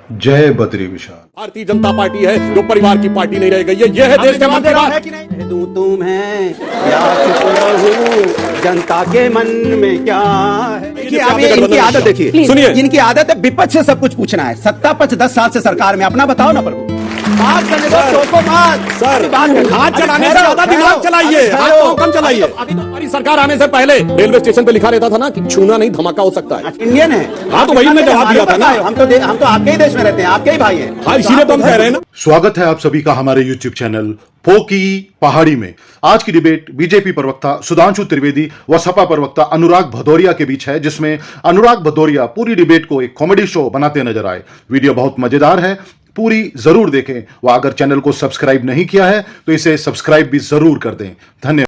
जय बद्री विशाल। भारतीय जनता पार्टी है जो परिवार की पार्टी नहीं रह गई है। यह है देश का मंत्रालय है कि नहीं? दूं तुम्हें या चुप रहूं, जनता के मन में क्या है? देखिए अब ये इनकी आदत देखिए, सुनिए, इनकी आदत है विपक्ष से सब कुछ पूछना है। सत्ता पक्ष 10 साल से सरकार में, अपना बताओ ना प्रभु। बात करने दो, टोको मत। सर बात कर, हाथ चलाने से ज्यादा दिमाग चलाइए, हाथ को कम चलाइए। अभी तो हमारी सरकार आने से पहले रेलवे स्टेशन पे लिखा रहता था ना कि छूना नहीं धमाका हो सकता है। इंडियन है। हाँ तो वही मैं जवाब दिया था ना। हम तो आपके ही देश में रहते हैं, आपके ही भाई हैं। हाँ इसीलिए तो हम कह रहे हैं ना। स्वागत है आप सभी का हमारे YouTube चैनल पोकी पहाड़ी में। आज की डिबेट बीजेपी प्रवक्ता सुधांशु त्रिवेदी व सपा प्रवक्ता अनुराग भदौरिया के बीच है, जिसमें अनुराग भदौरिया पूरी डिबेट को एक कॉमेडी शो बनाते नजर आए। वीडियो बहुत मजेदार है, पूरी जरूर देखें। व अगर चैनल को सब्सक्राइब नहीं किया है तो इसे सब्सक्राइब भी जरूर कर दें। धन्यवाद।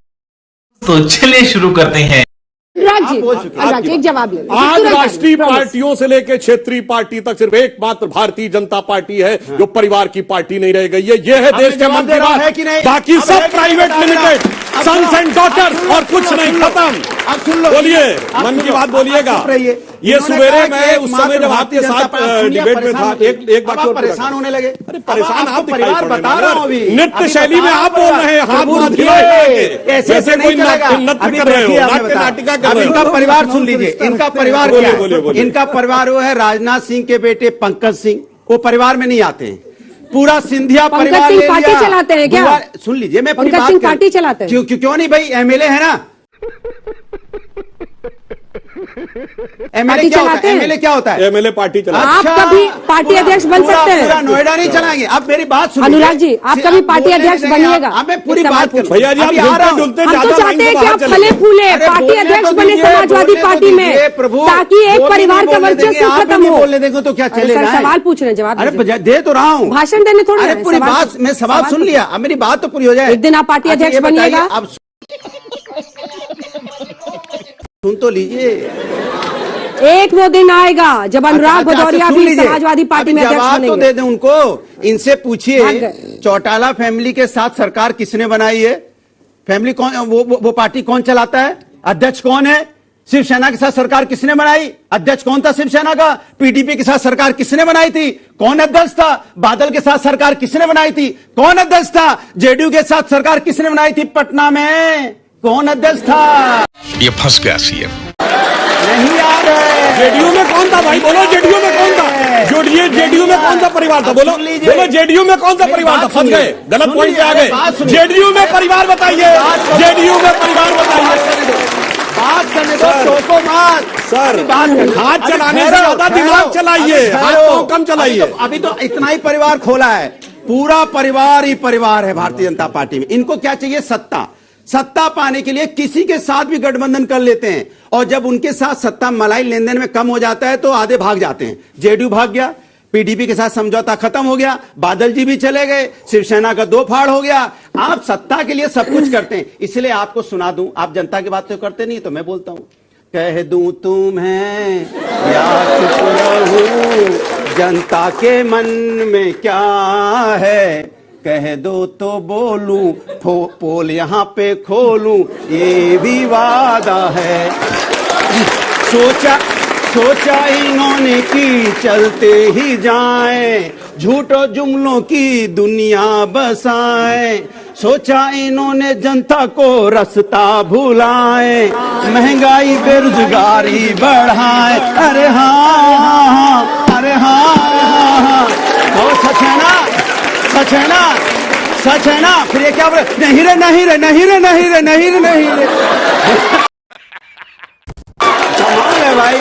तो चलिए शुरू करते हैं। अनुराग जी एक जवाब ले। आज राष्ट्रीय पार्टियों से लेकर क्षेत्रीय पार्टी तक सिर्फ एकमात्र भारतीय जनता पार्टी है जो परिवार की पार्टी नहीं रह गई है। यह है देश का मंत्रालय है कि नहीं? बाकी सब private limited, sons and daughters और कुछ नहीं, खत्म। अब सुन लो, बोलिए, मन की बात बोलिएगा। ये सवेरे मैं उस समय जब आपके साथ डिबेट में था, एक बात और परेशान होने लगे। अरे परेशान आप परिवार बता रहा हूं अभी। नृत्य शैली में आप बोल रहे हैं, हाथ ऐसे कोई नृत्य कर रहे हो, नाटिका कर रहे हो। इनका परिवार सुन लीजिए, इनका परिवार क्या है? इनका परिवार वो है राजनाथ सिंह के बेटे पंकज सिंह, वो परिवार में नहीं आते हैं। पूरा सिंधिया परिवार ले लिया। पार्टी चलाते हैं क्या? सुन लीजिए, मैं पंकज सिंह पार्टी चलाते हैं। क्यों नहीं भाई, एमएलए है ना। एमएलए क्या होता है? एमएलए क्या होता है? एमएलए पार्टी चला। आप कभी पार्टी अध्यक्ष बन सकते हैं? पूरा नोएडा नहीं चलाएंगे। अब मेरी बात सुनिए अनुराग जी, आप कभी पार्टी अध्यक्ष बनिएगा? अब मैं पूरी बात करूं। भैया जी, आप डुलते हम तो चाहते हैं कि आप फले फूले पार्टी अध्यक्ष बने समाजवादी पार्टी में, ताकि एक परिवार का वर्चस्व खत्म हो। बोलने देंगे तो क्या चलेगा? सवाल पूछ रहे हैं, जवाब अरे दे तो रहा हूँ, भाषण देने थोड़ा। अरे पूरी बात, मैं सवाल सुन लिया, अब मेरी बात तो पूरी हो जाए। एक दिन आप पार्टी अध्यक्ष बनिएगा। अब सुन तो लीजिए, एक वो दिन आएगा जब अनुराग भदौरिया भी समाजवादी पार्टी में अध्यक्ष बनेंगे। जवाब तो दे दें उनको। इनसे पूछिए चौटाला फैमिली के साथ सरकार किसने बनाई है? फैमिली कौन, वो पार्टी कौन चलाता है? अध्यक्ष कौन है? शिवसेना के साथ सरकार किसने बनाई? अध्यक्ष कौन था शिवसेना का? पीडीपी के साथ सरकार किसने बनाई थी? कौन अध्यक्ष था? बादल के साथ सरकार किसने बनाई थी? कौन अध्यक्ष था? जेडीयू के साथ सरकार किसने बनाई थी पटना में? कौन अध्यक्ष था? ये फंस गया सीएम। नहीं याद है। जेडीयू में कौन था भाई? बोलो जेडीयू में कौन था? जेडीयू में कौन सा परिवार था? बोलो जेडीयू में कौन सा परिवार था? फंस गए, गलत पॉइंट पे आ गए। जेडीयू में परिवार बताइए, जेडीयू में परिवार बताइए। बात करने दो, टोको मत। सर हाथ चलाने से ज्यादा दिमाग चलाइए, हाथ को कम चलाइए। अभी तो इतना ही परिवार खोला है, पूरा परिवार ही परिवार है भारतीय जनता पार्टी में। इनको क्या चाहिए? सत्ता पाने के लिए किसी के साथ भी गठबंधन कर लेते हैं, और जब उनके साथ सत्ता मलाई लेन देन में कम हो जाता है तो आधे भाग जाते हैं। जेडीयू भाग गया, पीडीपी के साथ समझौता खत्म हो गया, बादल जी भी चले गए, शिवसेना का 2 फाड़ हो गया। आप सत्ता के लिए सब कुछ करते हैं। इसलिए आपको सुना दूं, आप जनता की बात तो करते नहीं, तो मैं बोलता हूं, कह दूं तुम्हें या चुप रहूं, जनता के मन में क्या है? कह दो तो बोलूं, पोल यहाँ पे खोलूं, ये भी वादा है। सोचा इन्होंने कि चलते ही जाएं, झूठों जुमलों की दुनिया बसाएं। सोचा इन्होंने जनता को रास्ता भुलाएं, महंगाई बेरोजगारी बढ़ाएं। अरे हाँ, अरे हाँ, वो सच है ना? सच है ना? सच है ना? फिर ये क्या बोले? नहीं रे, नहीं रे, नहीं रे, नहीं रे, नहीं रे, नहीं रे। कमाल है भाई,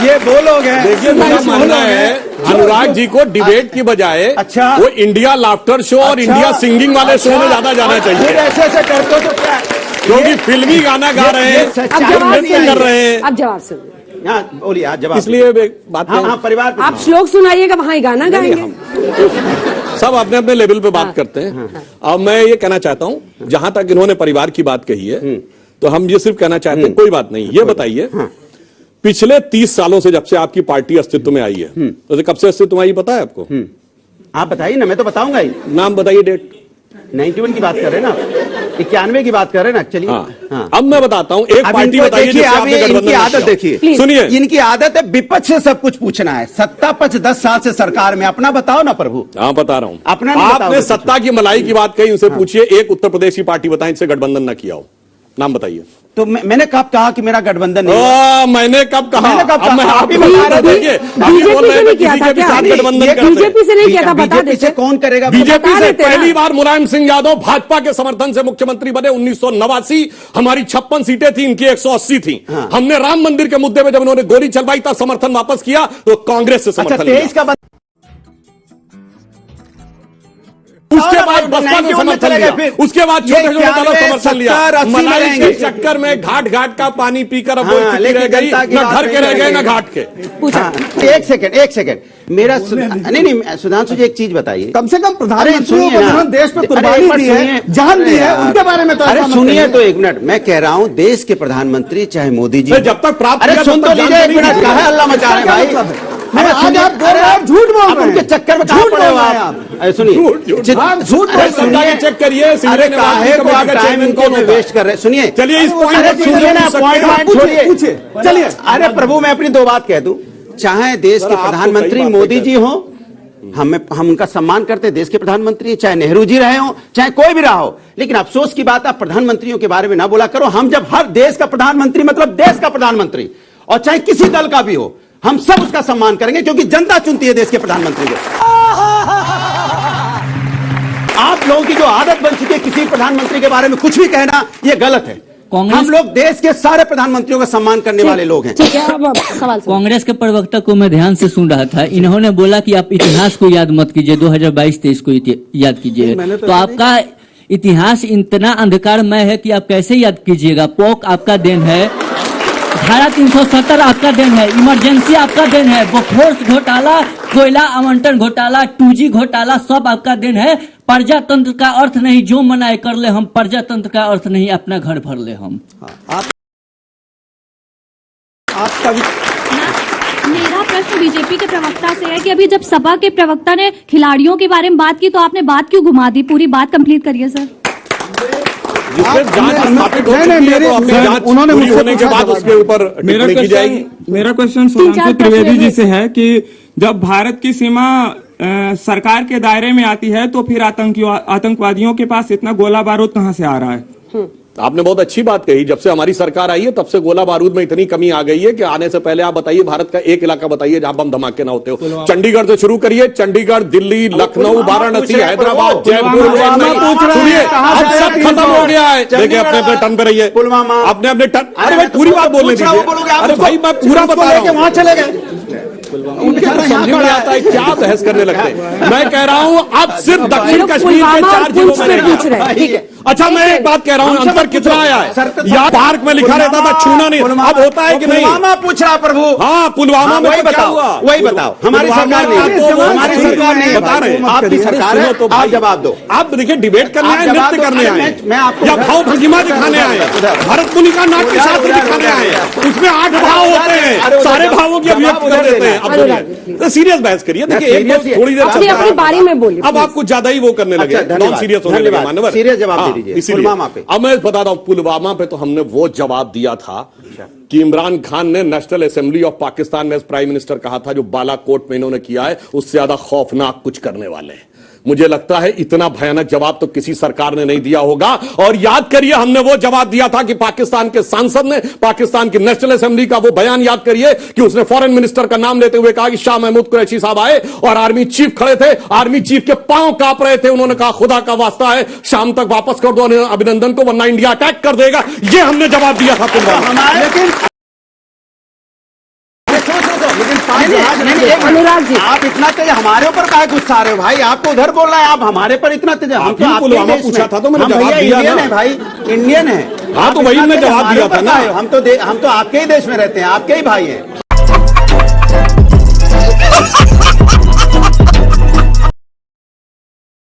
ये बोलोगे। देखिए मेरा मानना है अनुराग जी को डिबेट की बजाय अच्छा वो इंडिया लाफ्टर शो और इंडिया सिंगिंग वाले शो में ज्यादा जाना चाहिए। ऐसे ऐसे करते हो तो क्या? क्योंकि फिल्मी गाना गा रहे हैं, नृत्य कर रहे हैं। अब जवाब सुन, बोलिए, आज जवाब। इसलिए बात परिवार आप श्लोक सुनाइएगा, वहां ही गाना गाएंगे। सब अपने अपने लेवल पे बात करते हैं। अब मैं ये कहना चाहता हूं, जहां तक इन्होंने परिवार की बात कही है, तो हम ये सिर्फ कहना चाहते हैं, कोई बात नहीं। ये बताइए, पिछले 30 सालों से जब से आपकी पार्टी अस्तित्व में आई है, तो कब से अस्तित्व में आई पता है आपको? आप बताइए ना, मैं तो बताऊंगा ही। नाम बताइए, डेट। 91 की बात कर रहे हैं ना? 91 की बात कर रहे हैं ना, चलिए। हाँ। अब मैं बताता हूँ, एक अब पार्टी इनको बताइए देखिए, जिससे अब आपने ये गठबंधन इनकी नहीं आदत किया। देखिए, सुनिए, इनकी आदत है विपक्ष से सब कुछ पूछना है। सत्ता पक्ष 10 साल से सरकार में, अपना बताओ ना प्रभु। हाँ बता रहा हूँ। अपना नहीं बताओगे आपने कुछ। सत्ता की मलाई की बात कही, उनसे पूछिए एक उत्तर प्रदेश की पार्टी बताएं जिससे गठबंधन न किया हो, नाम बताइए। तो मैंने कब कहा कि मेरा गठबंधन नहीं हुआ? मैंने कब कहा? मैंने कब अब मैं कहा? आप ही अभी बता रहे बता देखिए, रहे अभी बोल रहे हैं नहीं किया किसी था के भी क्या? साथ नहीं, गठबंधन ये करते हैं। बीजेपी से नहीं किया था, बता बीजेपी से देते। कौन करेगा? बीजेपी बता से देते ना। पहली बार मुलायम सिंह यादव भाजपा के समर्थन से मुख्यमंत्री बने 1989। हमारी 56 सीटें थी, इनकी 180 थी। हमने राम मंदिर के मुद्दे में जब इन्होंने गोली चलवाई था, समर्थन वापस किया तो कांग्रेस से अच्छा, समर्थन 23 लिया। का उसके बाद बसपा ने समर्थन लिया, उसके बाद छोटे छोटे दलों ने समर्थन लिया। मलाई के चक्कर में घाट घाट का पानी पीकर अब वो स्थिति रह गई, न घर के रह गए न घाट के। एक सेकंड मेरा नहीं सुधांशु जी, एक चीज बताइए। कम से कम प्रधानमंत्रियों को जिन्होंने देश पे कुर्बानी दी है, जान दी है, उनके बारे में तो अरे ऐसा मत सुनिए कहिए। तो एक मिनट, मैं कह रहा हूं देश के प्रधानमंत्री चाहे मोदी जी, जब तक प्राप्त अरे किया, सुन तब तो तक लीजिए, एक जानकारी मिनट, नहीं कहा है। हल्ला मचा रहे हैं भाई? नहीं, आज आप बोल रहे हैं, झूठ बोल आप रहे उनके हैं। चक्कर में झूठ कहां बोल पड़े हो रहे हैं आप? आप। अरे सुनिए, हाँ, झूठ बोल अरे रहे हैं। सत्ता के चेक करिए, सीधे अरे निर्वाचन काहे को कमेटी आप का टाइम चेयरमैन इनको कौन होता है? वेस्ट कर रहे हैं? सुनिए, चलिए इस पॉइंट अरे पर सुनिए ना, पॉइंट छोड़िए, पूछिए, चलिए। अरे प्रभु मैं अपनी दो बात कह दूं, चाहे देश के आप तो प्रधानमंत्री कई बातें मोदी कहते जी हो, हम उनका सम्मान करते हैं, देश के प्रधानमंत्री, चाहे नेहरू जी रहे हो, चाहे कोई भी रहा हो, लेकिन अफसोस की बात, आप प्रधानमंत्रियों के बारे में ना बोला करो। हम जब हर देश का प्रधानमंत्री, मतलब देश का प्रधानमंत्री, और चाहे किसी दल का भी हो, हम सब उसका सम्मान करेंगे, क्योंकि जनता चुनती है देश के प्रधानमंत्री को। आप लोगों की जो आदत बन चुकी है किसी प्रधानमंत्री के बारे में कुछ भी कहना, यह गलत है। हम लोग देश के सारे प्रधानमंत्रियों का सम्मान करने वाले लोग हैं। ठीक है, अब सवाल सुनो। कांग्रेस के प्रवक्ता को मैं ध्यान से सुन रहा था, इन्होंने बोला कि आप इतिहास को याद मत कीजिए, 2022-23 को याद कीजिए। तो आपका इतिहास इतना अंधकारमय है कि आप कैसे याद कीजिएगा? पोक आपका देन है, धारा 370 आपका देन है, इमरजेंसी आपका देन है, बोफोर्स घोटाला, कोयला आवंटन घोटाला, 2G घोटाला, सब आपका देन है। प्रजातंत्र का अर्थ नहीं जो मनाए कर ले हम, प्रजातंत्र का अर्थ नहीं अपना घर भर ले हम। मेरा प्रश्न बीजेपी के प्रवक्ता से है कि अभी जब सपा के प्रवक्ता ने खिलाड़ियों के बारे में बात की, तो आपने बात क्यों घुमा दी? पूरी बात कंप्लीट करिए सर। जिसमें जांच स्थापित हो चुकी है, तो अपनी जांच उन्होंने पूरी मुझसे होने के पूछा बाद था। उसके ऊपर टिप्पणी की जाएगी। मेरा क्वेश्चन सुधांशु त्रिवेदी जी से है कि जब भारत की सीमा सरकार के दायरे में आती है, तो फिर आतंकवादियों के पास इतना गोला बारूद कहां से आ रहा है? आपने बहुत अच्छी बात कही, जब से हमारी सरकार आई है तब से गोला बारूद में इतनी कमी आ गई है कि आने से पहले आप बताइए भारत का एक इलाका बताइए जहां बम धमाके ना होते हो। चंडीगढ़ से शुरू करिए, चंडीगढ़, दिल्ली, लखनऊ, वाराणसी, हैदराबाद, जयपुर, चेन्नई, सुनिए अब सब खत्म हो गया है। देखिए अपने अपने टर्न पे रहिए, पुलवामा, अपने अपने टर्न। अरे भाई पूरी बात बोलने दीजिए। अरे भाई मैं पूरा बता रहा हूँ, वहां चले गए, उनके समझ में आता है क्या बहस करने लगते हैं। मैं कह रहा हूं अब सिर्फ दक्षिण कश्मीर के 4 जिलों में रह पूछ रहे गया। हैं, ठीक है। अच्छा मैं एक बात कह रहा हूं, अंतर कितना आया है? या पार्क में लिखा रहता था छूना नहीं, अब होता है कि नहीं? पुलवामा पूछ रहा प्रभु। हाँ पुलवामा में वही तो क्या बताओ, हुआ? वही बताओ। हमारी सरकार नहीं, हमारी सरकार नहीं, बता रहे हैं। आपकी सरकार है, तो आप जवाब दो। आप देखिए डिबेट करने आप आए, जवाब नृत्य दो। करने अरे आए, मैं आपको या भाव भंगिमा दिखाने आए, भरत मुनि का नाट्य शास्त्र दिखाने आए, उसमें 8 भाव होते हैं, सारे भावों की अभिव्यक्ति कर देते हैं। अब सुनिए, सीरियस बहस करिए। देखिए एक बार थोड़ी देर अपनी अपनी बारी में बोलिए। अब आप कुछ ज्यादा ही वो करने लगे, नॉन सीरियस होने लगे मानवर। सीरियस जवाब दे दीजिए पुलवामा पे। अब मैं बता रहा हूं, पुलवामा पे तो हमने वो जवाब दिया था कि इमरान खान ने नेशनल असेंबली ऑफ पाकिस्तान में प्राइम मिनिस्टर कहा था, जो बालाकोट में इन्होंने किया है उससे ज्यादा खौफनाक कुछ करने वाले हैं। मुझे लगता है इतना भयानक जवाब तो किसी सरकार ने नहीं दिया होगा। और याद करिए हमने वो जवाब दिया था कि पाकिस्तान के सांसद ने पाकिस्तान की नेशनल असेंबली का वो बयान याद करिए कि उसने फॉरेन मिनिस्टर का नाम लेते हुए कहा कि शाह महमूद कुरैशी साहब आए और आर्मी चीफ खड़े थे, आर्मी चीफ के पांव कांप रहे थे, उन्होंने कहा खुदा का वास्ता है शाम तक वापस कर दो अभिनंदन को, वरना इंडिया अटैक कर देगा। ये हमने जवाब दिया था पुलवामा। लेकिन अनुराग जी, आप इतना तेज हमारे ऊपर काहे गुस्सा आ रहे हो भाई? आपको उधर बोल रहा है, आप हमारे पर इतना तेज। हम तो आपके पुलवामा देश पूछा में- था तो मैंने हम जवाब भैया दिया इंडियन ना। है भाई, इंडियन है। हाँ, तो आप वही इतना मैं तेज जवाब हमारे दिया ऊपर था ना। काहे हो? हम तो आपके ही देश में रहते हैं, आपके ही भाई हैं।